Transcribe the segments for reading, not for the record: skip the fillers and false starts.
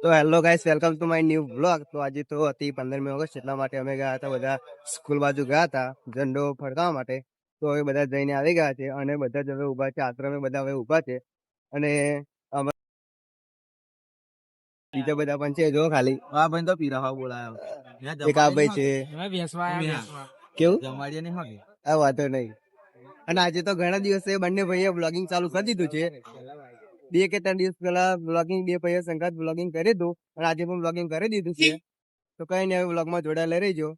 તો hello guys, welcome to my new blog. તો આજે તો હતી 15મી ઓગસ્ટ, એટલા માટે અમે ગયા હતા, બધા સ્કૂલ બાજુ ગયા હતા ઝંડો ફરકાવવા માટે. તો હવે બધા જઈને આવી ગયા છે અને બધા જ હવે ઉભા છે, આશ્રમે બધા હવે ઉભા છે. અને બીજા બધા પણ છે, જો ખાલી આ ભાઈ તો પીરાવા બોલાયો. એક આ ભાઈ છે. કેવું આ વાતો નહીં. અને આજે તો ઘણા દિવસે બંને ભાઈએ બ્લોગિંગ ચાલુ કરી દીધું છે. 2 કે 3 દિવસ પહેલા બ્લોગિંગ બે ભાઈએ સંગાત બ્લોગિંગ કરી હતું અને આજે પણ બ્લોગિંગ કરી દીધું છે. તો કઈ નહીં, હવે બ્લોગમાં જોડાયેલા રહેજો.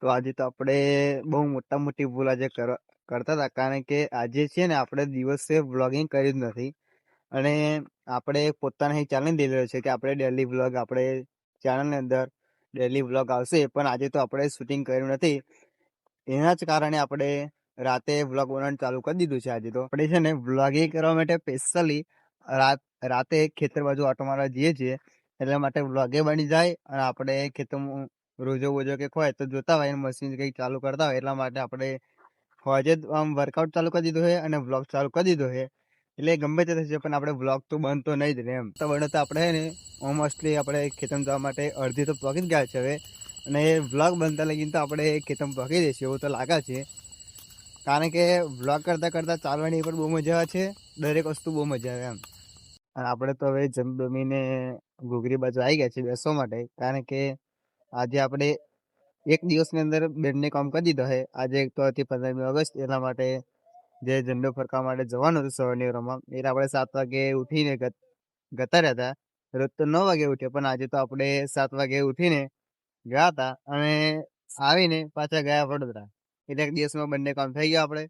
તો આજે તો આપણે બહુ મોટી ભૂલ આજે કરતા હતા, કારણ કે આજે છે ને આપણે દિવસે વ્લોગિંગ કર્યું જ નથી. અને આપણે પોતાના ચેનલ દીધેલો છે કે આપણે ડેલી વ્લોગ આપણે ચેનલની અંદર ડેલી વ્લોગ આવશે, પણ આજે તો આપણે શૂટિંગ કર્યું નથી. એના જ કારણે આપણે રાતે વ્લોગ બનાવવાનું ચાલુ કરી દીધું છે. આજે તો આપણે છે ને વ્લોગિંગ કરવા માટે સ્પેશિયલી રાતે ખેતર બાજુ આટો મારવા જઈએ છીએ, એટલા માટે વ્લોગે બની જાય અને આપણે ખેતરમાં રોજો કે હોય તો જોતા હોય, મશીન કંઈક ચાલુ કરતા હોય, એટલા માટે આપણે હોજે આમ વર્કઆઉટ ચાલુ કરી દીધું છે અને વ્લોગ ચાલુ કરી દીધો છે. એટલે ગમે તે થશે પણ આપણે વ્લોગ તો બંધ તો નહીં જ રહે એમ. તો બને તો આપણે ને મોસ્ટલી આપણે ખેતરમાં જવા માટે અડધી તો પહોંચી જ ગયા છે હવે. અને એ વ્લોગ બનતા લગીને તો આપણે ખેતરમાં પહોંચી દઈશું એવું તો લાગે છે, કારણ કે વ્લોગ કરતાં ચાલવાની પણ બહુ મજા આવે છે. દરેક વસ્તુ બહુ મજા આવે એમ. અને આપણે તો હવે જમીને ઘૂઘરી બાજુ આવી ગયા છે બેસવા માટે, કારણ કે આજે આપણે એક દિવસની અંદર બેનને કામ કરી દીધો છે. આજે એક તો હતી 15મી ઓગસ્ટ, એટલા માટે જે ઝંડો ફરકાવવા માટે જવાનું હતું સવારની રમવા, એટલે આપણે 7 વાગે ઉઠીને ગતા રહ્યા હતા. રોજ તો 9 વાગે ઉઠે, પણ આજે તો આપણે 7 વાગે ઉઠીને ગયા હતા અને આવીને પાછા ગયા વડોદરા. એટલે એક દિવસમાં બંને કામ થઈ ગયા આપણે.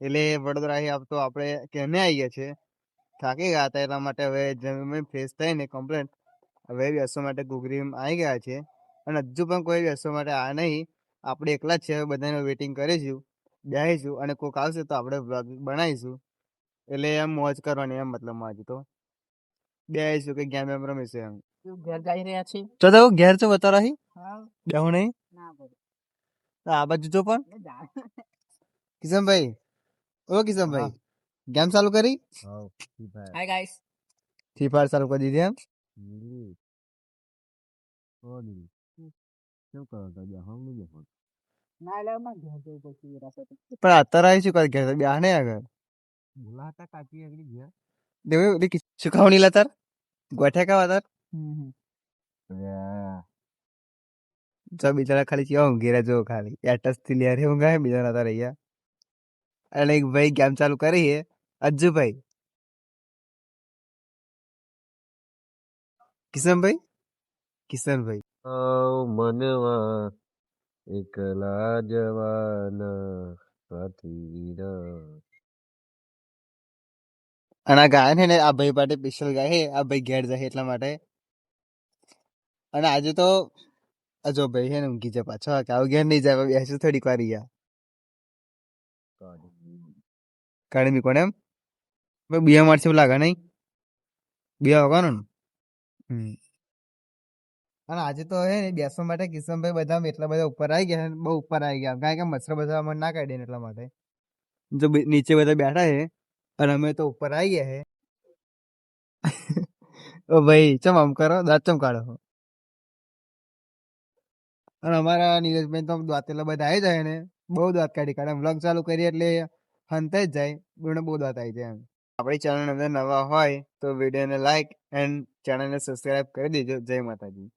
એટલે વડોદરા તો આપણે કેને આવી ગયા છે, થાકી ગયા હતા, એટલા માટે હવે જમીન ફ્રેશ થઈને કમ્પ્લેટ હવે બેસવા માટે ઘૂઘરી આવી ગયા છે. અને હજુ પણ કોઈ બેસવા માટે આ નહીં, આપણે એકલા જ છે. હવે બધાને વેઇટિંગ કરીશું, બેસીશું અને કોઈક આવશે તો આપણે વ્લોગ બનાવીશું. એટલે એમ મોજ કરવાની એમ, મતલબમાં આજે તો બેસીશું કે ગેમ એમ રમીશું એમ. ઘેર જઈ રહ્યા છે. તો ઘેર તો બતા રહી બેહું નહીં. આ બાજુ તો પણ કિશનભાઈ, ઓ કિશનભાઈ, ગેમ ચાલુ કરી? હાય ગાઈસ, ફ્રી ફાયર ચાલુ કરી દીધી એમ? પણ અત્યારે આવી શું કરી ઘેર બે ને આગળ સુખાવણી લતાર ગોઠ્યા કા વાતાર જો બિચારા ખાલી કેવા ઊંઘેરા જો ખાલી એટસ થી લેરે ઊંઘા બીજા નતા રહ્યા. અને એક ભાઈ ગેમ ચાલુ કરી હે, અજ્જુભાઈ. કિશનભાઈ મનવા એકલા જવાના સાથી. અને આ ગાય ને આ ભાઈ માટે સ્પેશિયલ ગાય હે, આ ભાઈ ઘેર જાય એટલા માટે. અને આજે તો જો ભાઈ હે ને ઊંઘી જાય પાછો, કે આવું ઘેર નહીં જાય, બેસું થોડીક વાર ગયા કાઢી મી કોને એમ બિયા મારશે એવું લાગે નહીં, બિયા વગાનો ને. અને આજે તો હે ને બેસવા માટે કિશનભાઈ બધા એટલા બધા ઉપર આવી ગયા, બહુ ઉપર આવી ગયા, કારણ કે મચ્છર બધા મને ના કાઢે ને એટલા માટે. જો નીચે બધા બેઠા છે અને અમે તો ઉપર આવી ગયા હે. ઓ ભાઈ ચમ આમ કરો, દાંત ચમ કાઢો. અને અમારા નીરજભાઈ તો દાંત એટલા બધા આવી જાય ને, બહુ દાંત કાઢી કાઢે. વ્લોગ ચાલુ કરીએ એટલે હંતાઈ જ જાય, બહુ દાંત આવી જાય એમ. આપણી ચેનલ અંદર નવા હોય તો વિડીયોને લાઈક એન્ડ ચેનલને સબસ્ક્રાઈબ કરી દેજો. જય માતાજી.